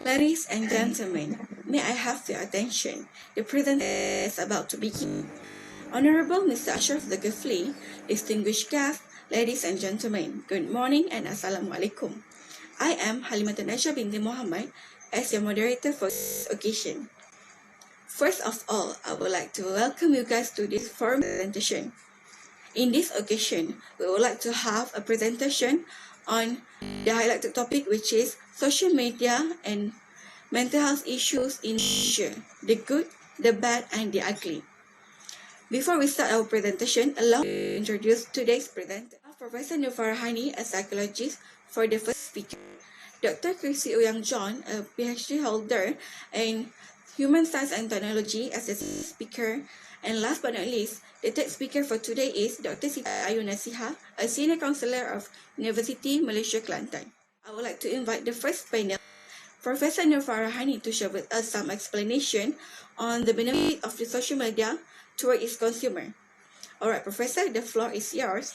Ladies and gentlemen, may I have your attention? The presentation is about to begin. Honorable Mr. Ashraf Zulkifli, distinguished guests, ladies and gentlemen, good morning and Assalamualaikum. I am HALIMATUN BINTI MOHAMAD as your moderator for this occasion. First of all, I would like to welcome you guys to this forum presentation. In this occasion, we would like to have a presentation on the highlighted topic, which is social media and mental health issues in Asia, the good, the bad, and the ugly. Before we start our presentation, allow me to introduce today's presenter, Professor FARAHANI, a psychologist, for the first speaker. Dr. Christie, a PhD holder in Human Science and Technology, as the speaker. And last but not least, the third speaker for today is Dr. SITI NASIHA, a senior counselor of Universiti Malaysia Kelantan. I would like to invite the first panel, Professor FARAHANI, to share with us some explanation on the benefit of the social media toward its consumer. Alright, Professor, the floor is yours.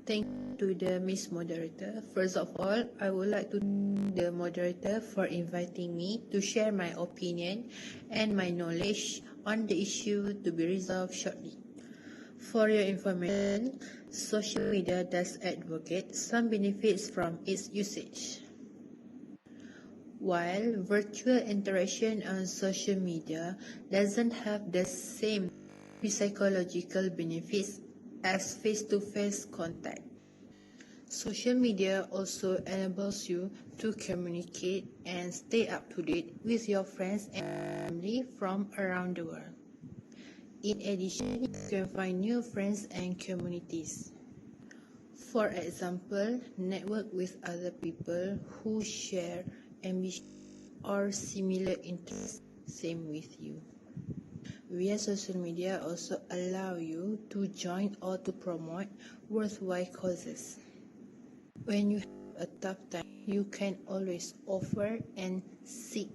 Thank you to the Miss Moderator. First of all, I would like to thank the moderator for inviting me to share my opinion and my knowledge on the issue to be resolved shortly. For your information, social media does advocate some benefits from its usage. While virtual interaction on social media doesn't have the same psychological benefits as face-to-face contact, social media also enables you to communicate and stay up to date with your friends and family from around the world. In addition, you can find new friends and communities. For example, network with other people who share ambition or similar interests same with you. Via social media also allow you to join or to promote worthwhile causes. When you have a tough time, you can always offer and seek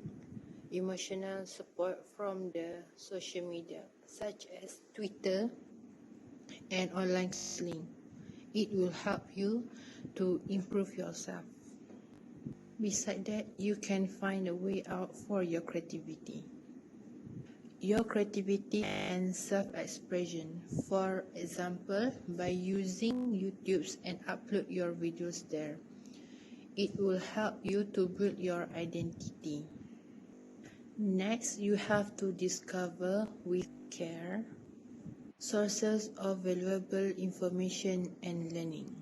emotional support from the social media, such as Twitter and online counseling. It will help you to improve yourself. Besides that, you can find a way out for your creativity. Your creativity and self-expression, for example, by using YouTube and upload your videos there. It will help you to build your identity. Next, you have to discover with care sources of valuable information and learning.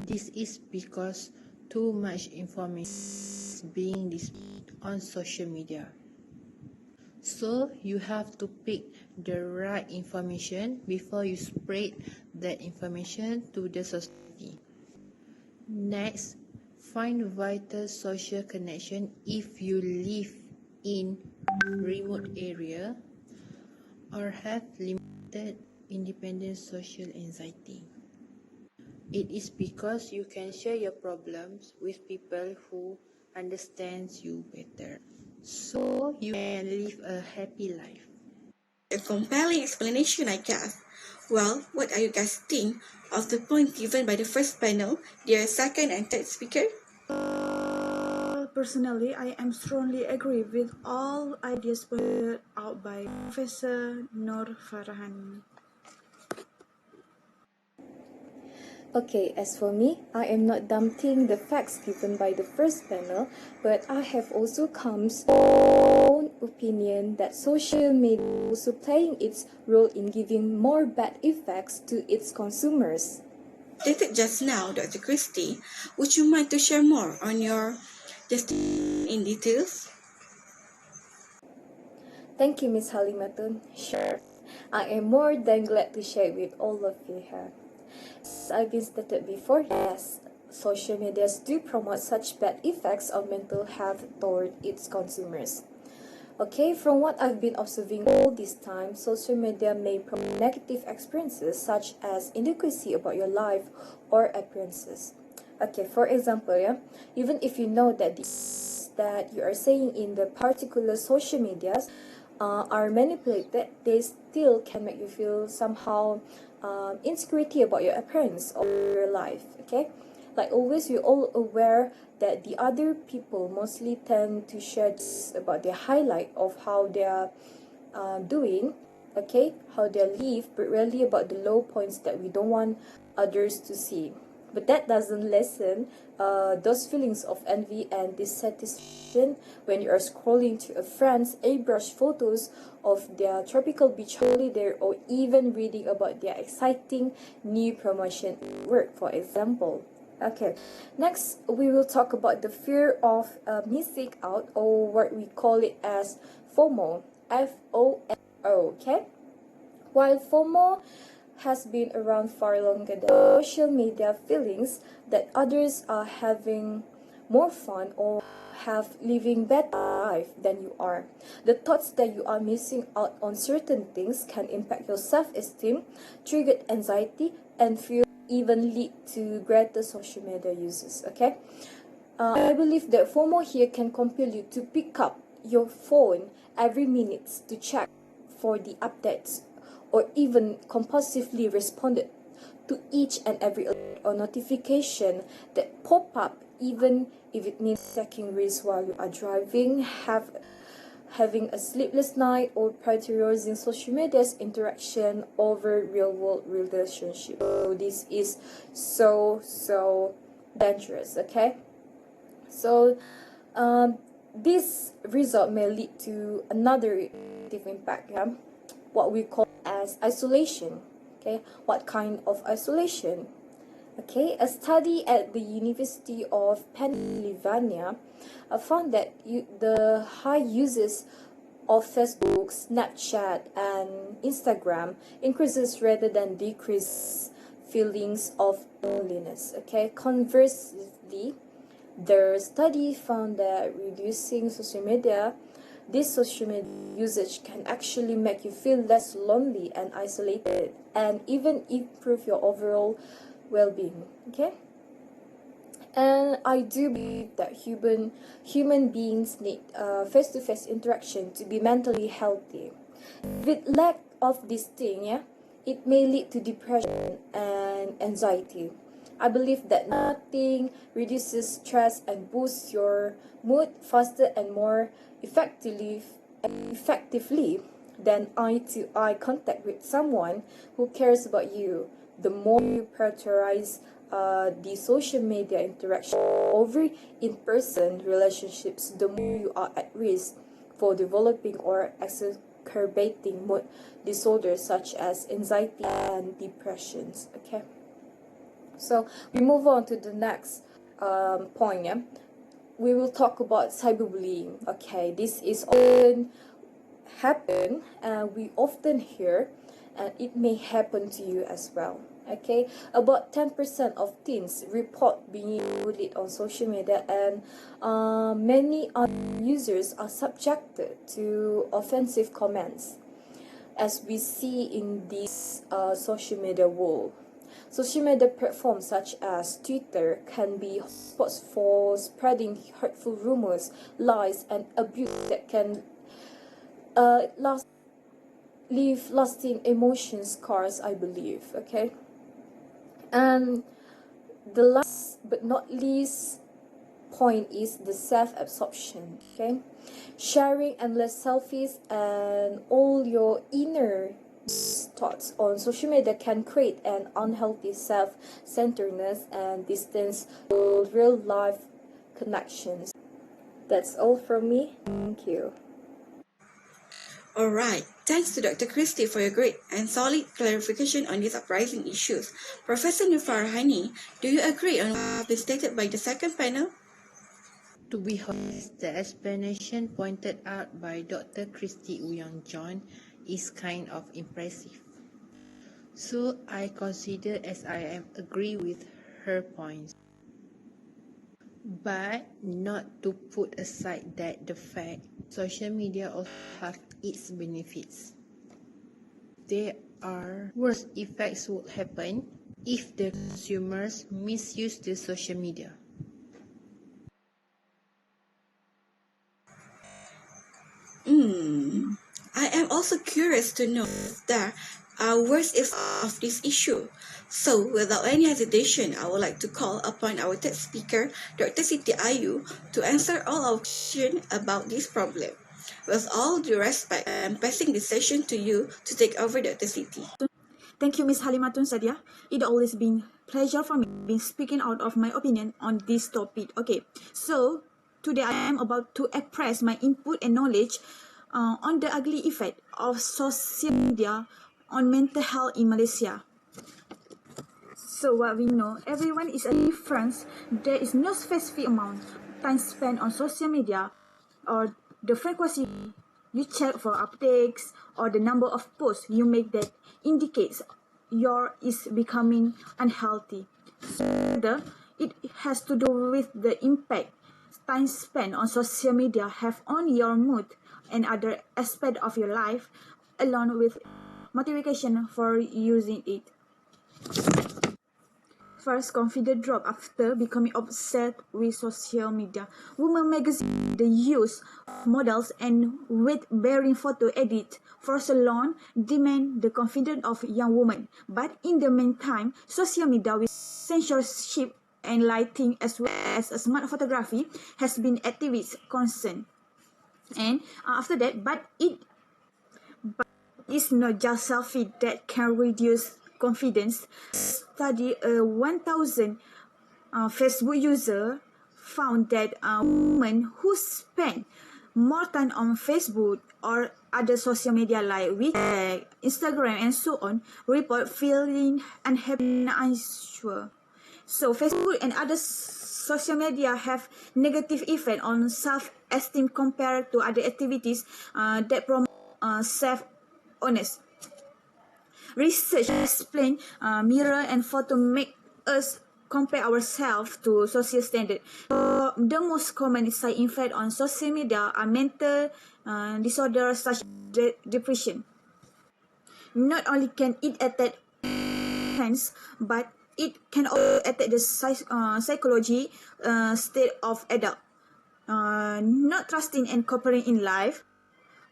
This is because too much information is being displayed on social media. So you have to pick the right information before you spread that information to the society. Next, find vital social connection if you live in remote area or have limited independent social anxiety. It is because you can share your problems with people who understand you better, so you can live a happy life. A compelling explanation, I guess. Well, what are you guys think of the point given by the first panel, their second and third speaker? Personally, I am strongly agree with all ideas put out by Professor Nur Farahani. Okay, as for me, I am not dumping the facts given by the first panel, but I have also come to my own opinion that social media is also playing its role in giving more bad effects to its consumers. Stated just now, Dr. Christie, would you mind to share more on your testimony in details? Thank you, Ms. Halimatun. Sure, I am more than glad to share with all of you here. As I've been stated before, yes, social media do promote such bad effects of mental health toward its consumers. Okay, from what I've been observing all this time, social media may promote negative experiences such as inadequacy about your life or appearances. Okay, for example, even if you know that that you are saying in the particular social medias are manipulated, they still can make you feel somehow insecurity about your appearance or your life. Okay, Like always, we're all aware that the other people mostly tend to share about their highlight of how they are doing, okay, how they live, but rarely about the low points that we don't want others to see. But that doesn't lessen those feelings of envy and dissatisfaction when you are scrolling to a friend's airbrush photos of their tropical beach holiday, or even reading about their exciting new promotion work, for example. Okay, next we will talk about the fear of missing out, or what we call it as FOMO. FOMO, okay? While FOMO has been around far longer than social media, feelings that others are having more fun or have living better life than you are. The thoughts that you are missing out on certain things can impact your self-esteem, trigger anxiety, and fear, even lead to greater social media uses, okay? I believe that FOMO here can compel you to pick up your phone every minute to check for the updates, or even compulsively responded to each and every alert or notification that pop up, even if it means taking risks while you are driving, having a sleepless night, or prioritizing social media's interaction over real-world relationships. So this is so dangerous, okay? So this result may lead to another negative impact, yeah? What we call as isolation. Okay, what kind of isolation? Okay, a study at the University of Pennsylvania found that the high uses of Facebook, Snapchat, and Instagram increases rather than decreases feelings of loneliness. Okay, conversely, the study found that reducing this social media usage can actually make you feel less lonely and isolated, and even improve your overall well-being. Okay, and I do believe that human beings need face-to-face interaction to be mentally healthy. With lack of this thing, yeah, it may lead to depression and anxiety. I believe that nothing reduces stress and boosts your mood faster and more effectively than eye-to-eye contact with someone who cares about you. The more you prioritize the social media interaction over in-person relationships, the more you are at risk for developing or exacerbating mood disorders such as anxiety and depressions. Okay, so we move on to the next point. Yeah, we will talk about cyberbullying. Okay, this is often happen, and we often hear, and it may happen to you as well. Okay, about 10% of teens report being bullied on social media, and many other users are subjected to offensive comments, as we see in this social media world. Social media platforms such as Twitter can be hotspots for spreading hurtful rumors, lies, and abuse that can leave lasting emotion scars, I believe. Okay, and the last but not least point is the self-absorption. Okay, sharing endless selfies and all your inner thoughts on social media can create an unhealthy self-centeredness and distance to real-life connections. That's all from me. Thank you. Alright, thanks to Dr. Christie for your great and solid clarification on these uprising issues. Professor Farahani, do you agree on what has been stated by the second panel? To be honest, the explanation pointed out by Dr. Christie John is kind of impressive. So I consider as I am agree with her points. But not to put aside that the fact social media also have its benefits. There are worse effects would happen if the consumers misuse the social media. I am also curious to know if there worst effects of this issue. So, without any hesitation, I would like to call upon our third speaker, Dr. Siti Ayu, to answer all our questions about this problem. With all due respect, I am passing this session to you to take over, Dr. Siti. Thank you, Ms. HALIMATUN Sadia. It always been pleasure for me being speaking out of my opinion on this topic. Okay, so today I am about to express my input and knowledge on the ugly effect of social media on mental health in Malaysia. So what we know, everyone is a difference. There is no specific amount time spent on social media or the frequency you check for updates or the number of posts you make that indicates your is becoming unhealthy. Further, it has to do with the impact time spent on social media have on your mood and other aspect of your life, along with motivation for using it. First, confidence drop after becoming obsessed with social media. Women magazine, the use of models and weight-bearing photo edit for salon demand the confidence of young women. But in the meantime, social media with censorship and lighting as well as smart photography has been activist concern. And after that, but it's not just selfie that can reduce confidence. Study 1,000 Facebook user found that women who spend more time on Facebook or other social media like WeChat, Instagram, and so on report feeling unhappy and unsure. So Facebook and other social media have negative effect on self-esteem compared to other activities that promote self-honest. Research explain mirror and photo make us compare ourselves to social standard. The most common side effect on social media are mental disorders such as depression. Not only can it attack hands, but it can also attack the psychology state of adult. Not trusting and cooperating in life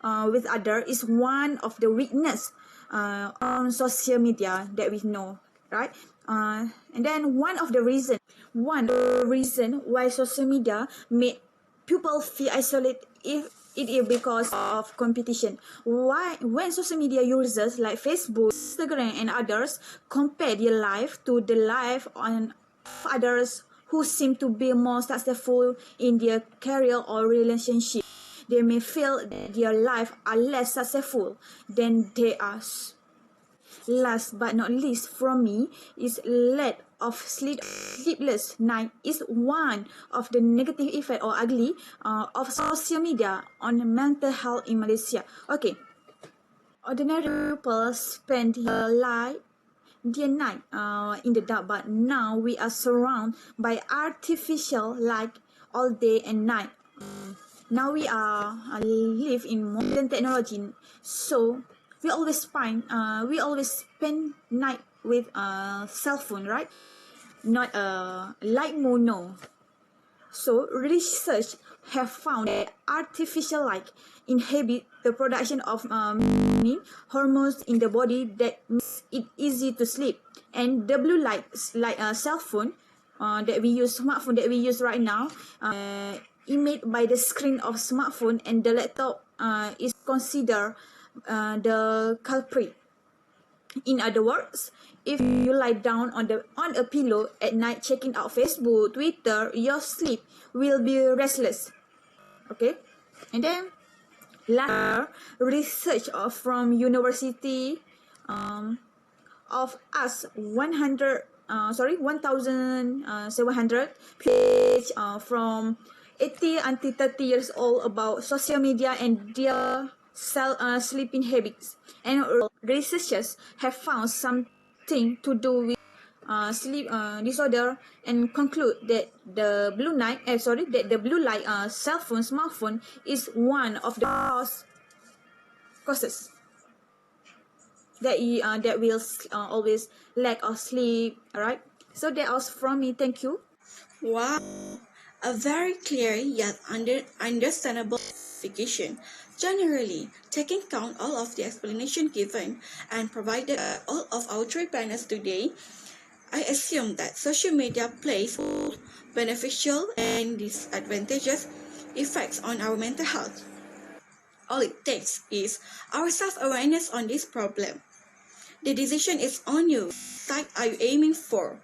with others is one of the weakness on social media that we know, right? And then one of the reason why social media make people feel isolated if it is because of competition. Why when social media users like Facebook, Instagram, and others compare their life to the life on others who seem to be more successful in their career or relationship, they may feel that their life are less successful than they are. Last but not least, from me, is lack of sleepless night is one of the negative effect or ugly of social media on mental health in Malaysia. Okay, ordinary people spend their night in the dark, but now we are surrounded by artificial light all day and night. Now we live in modern technology, so we always spend night with cell phone, right? Not light mono. So research have found that artificial light inhibit the production of hormones in the body that makes it easy to sleep. And the blue light, like a cell phone smartphone that we use right now, emitted by the screen of smartphone and the laptop is considered the culprit. In other words, if you lie down on a pillow at night checking out Facebook, Twitter, your sleep will be restless. Okay, and then research from University of us 1,700 page from 80 until 30 years old about social media and their sleeping habits. And researchers have found something to do with sleep disorder and conclude that the blue light cell phone, smartphone is one of the causes that will always lack of sleep. All right. So that was from me. Thank you. Wow, a very clear yet understandable clarification Generally, taking count all of the explanation given and provided by all of our three panels today, I assume that social media plays both beneficial and disadvantageous effects on our mental health. All it takes is our self-awareness on this problem. The decision is on you. What side are you aiming for?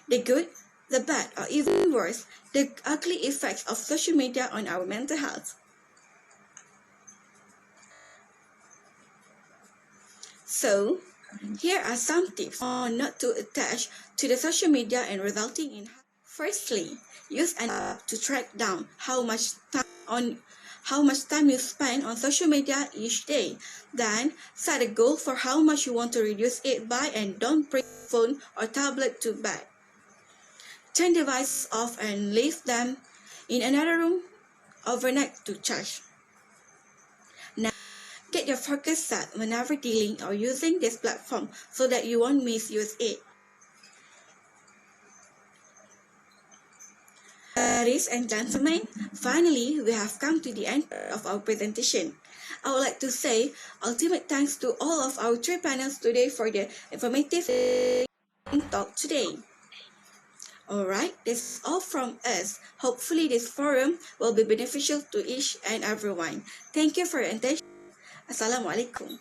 The good, the bad, or even worse, the ugly effects of social media on our mental health. So, here are some tips on not to attach to the social media and resulting in. Firstly, use an app to track down how much time you spend on social media each day. Then, set a goal for how much you want to reduce it by and don't bring phone or tablet to bed. Turn devices off and leave them in another room overnight to charge. Now, get your focus set whenever dealing or using this platform so that you won't misuse it. Ladies and gentlemen, finally, we have come to the end of our presentation. I would like to say ultimate thanks to all of our three panels today for the informative talk today. Alright, this is all from us. Hopefully this forum will be beneficial to each and everyone. Thank you for your attention. Assalamualaikum.